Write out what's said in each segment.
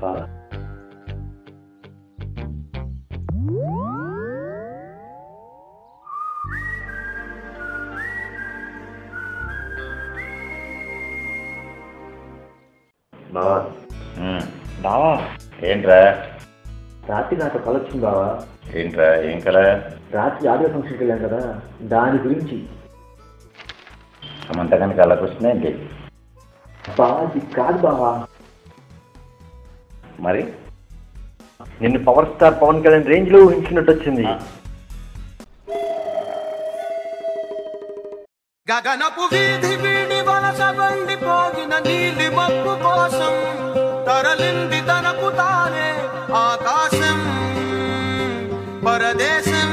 బావా బావా బావా ఏంట్రా? రాత్రి నాకు కళ వచ్చింది బావా. ఏంట్రా? ఏం కళ? రాత్రి ఆడియో ఫంక్షన్కి వెళ్ళాం కదా, దాని గురించి. సమంత కానీ కళకు వచ్చిందేంటి? బావా ఇది కాదు బావా. మరి నిన్ను power star Pawan Kalyan range లో ఊహించినట్టు వచ్చింది. గగనపు వీధి వీడి వలస వండిపోగిన నీలి మబ్బు కోసం తరలింది తనకు తానే ఆకాశం పరదేశం.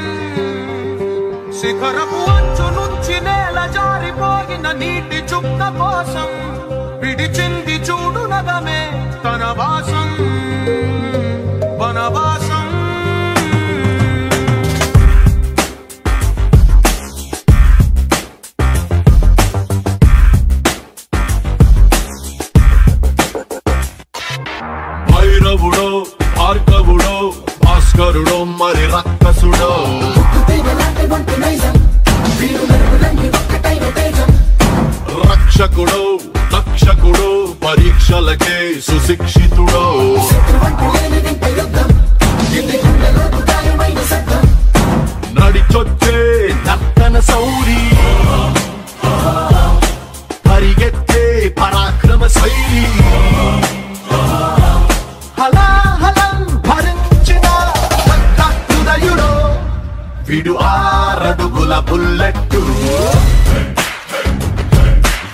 శిఖరపు అంచు నుంచి నేల జారిపోగిన నీటి చుక్క కోసం విడిచింది చూడు నగమే తన వాసం వనవాసం. భైరవుడో భార్గవుడో భాస్కరుడో మరి రక్కసుడో రక్షకుడో రక్షకుడో పరీక్షలకే సుశిక్షితుడో నడిచొచ్చే నర్తన సౌరి పరిగెత్తే పరాక్రమ శైలి విడు 6 అడుగుల బుల్లెట్టు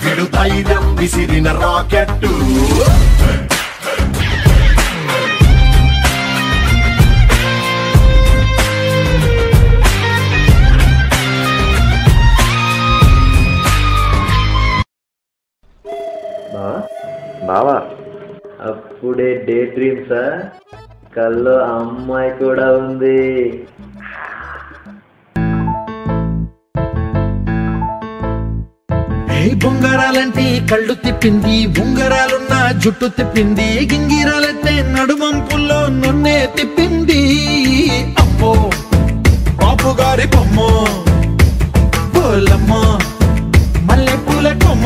విడు ధైర్యం విసిరిన రాకెట్టు. బావా అప్పుడే డే డ్రీమ్సా? కల్లో అమ్మాయి కూడా ఉంది. బొంగరాలంటే కళ్ళు తిప్పింది, ఉంగరాలున్న జుట్టు తిప్పింది, గింగిరాలంటే నడుమంపుల్లో నన్నే తిప్పింది. అమ్మో బాపు గారి బొమ్మ పోలమ్మ మల్లె పూల కొమ్మ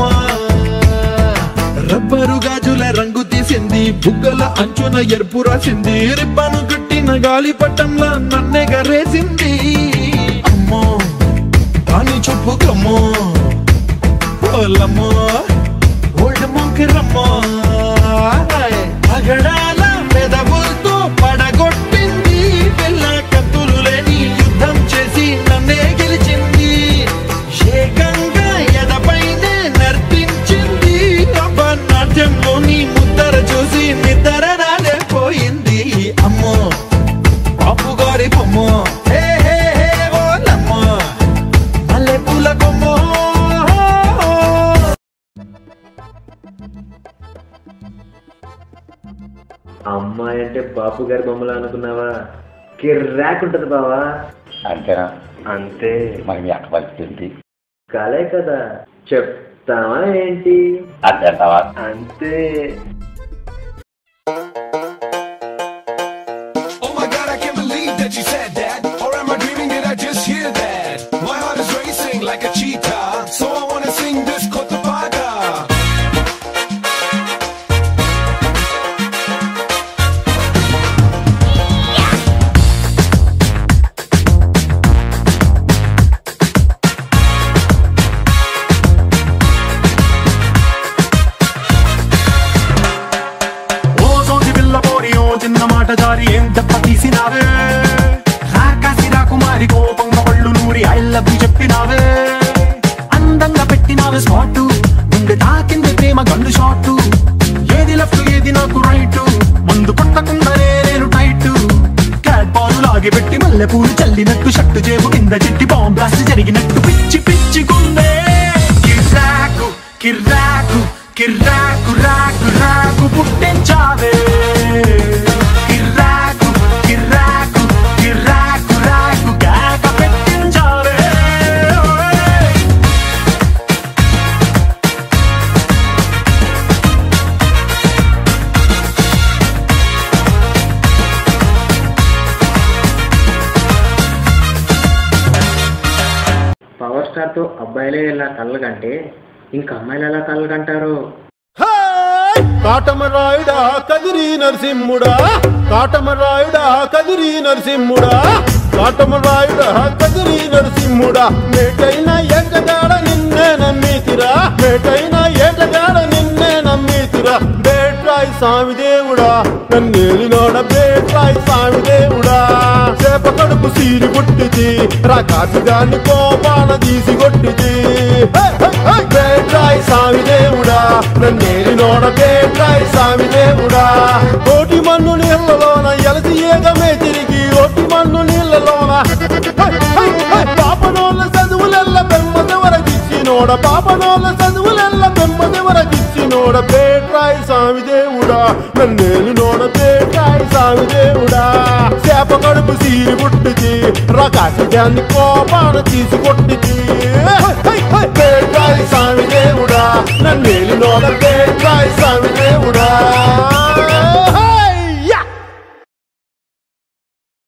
రబ్బరు గాజుల రంగు తీసింది, బుగ్గల అంచున ఎరుపు రాసింది, రిబ్బను కట్టిన గాలి పట్టంలా నన్నే గరేసింది. అమ్మో దాని చూపు కమ్మో పోలమ్మో ఓల్డ్ మొంకిరమ్మో పగడాల పెదవులతో పడగొట్టింది, పిల్ల కత్తులు లేని యుద్ధం చేసి నన్నే గెలిచింది, ఏకంగా ఎదపైనే నర్తించింది. నాట్యంలోని ముద్దర చూసి నిద్ర నాడే పోయింది. అమ్మో బాపు గారి బొమ్మ హే హే హే ఓలమ్మ మల్లె పూల కొమ్మో. అమ్మాయి అంటే బాపు గారి బొమ్మలా అనుకున్నావా? కిర్రాక్ ఉంటది బావా. అంతేనా? అంతే. మరి మీ అక్క పరిస్థితి కలే కదా, చెప్తావా ఏంటి? అంతేంటావా? అంతే. Oh my God, I can't believe that you said that. Or am I dreaming? Did I just hear that? My heart is racing like a cheetah, so I wanna sing this Kotabaga. జారి ఏం దెబ్బ తీసినావే, రాకాసి రాకుమారి కోపంగా పళ్ళు నూరి I love you చెప్పినావే, అందంగా పెట్టినావే spot, గుండె తాకింది ప్రేమ గండు షాటు, ఏది లెఫ్ట్ ఏది నాకు రైట్, ముందు కొట్టకుండానే నేను టైట్, క్యాట్ పాలు లాగి పెట్టి మల్లె పూలు చల్లినట్టు, షట్టు జేబు కింద చెట్టి బాంబ్ బ్లాస్ట్ జరిగినట్టు, పిచ్చి పిచ్చి గుండె కిర్రాకు కిర్రాకు కిర్రాకు రాకు రాకు పుట్టించావే. అబ్బాయిలే ఇలా కళ్ళు కంటే ఇంకా అమ్మాయిలు ఎలా కళ్ళు కంటారు? కాటమరాయుడా కదిరి నరసింహుడా, కాటమరాయుడా కదిరి నరసింహుడా, కాటమరాయుడా కదిరి నరసింహుడా, మేటైన ఏటగాడ నిన్నే నమ్మితిరా, మేటైన ఏటగాడ నిన్నే నమ్మితిరా, బేట్రాయి స్వామి దేవుడా నన్నేలినోడ బేట్రాయి స్వామి దేవుడా, చేప కడుపు సీరి పుట్టిది రాకాసి దాన్ని కోపాన తీసి కొట్టిది, బేట్రాయి స్వామి దేవుడా నన్నేలినోడ బేట్రాయి స్వామి దేవుడా, కోటి మన్ను నీళ్లలోన ఎలసి ఏగమే తిరిగి ఓటి మన్ను నీళ్లలోన పాపనోళ్ళ చదువులెల్ల బెమ్మదెవరకిచ్చినోడ, పాపనోళ్ళ చదువులెల్ల బెమ్మదెవరకిచ్చినోడ, బేట్రాయి స్వామి దేవుడా నన్నేలినోడ బేట్రాయి స్వామి దేవుడా, చేప కడుపు సీరి పుట్టిది రాకాసి దాన్ని కోపాన తీసి కొట్టిది, బేట్రాయి స్వామి దేవుడా నన్నేలినోడ బేట్రాయి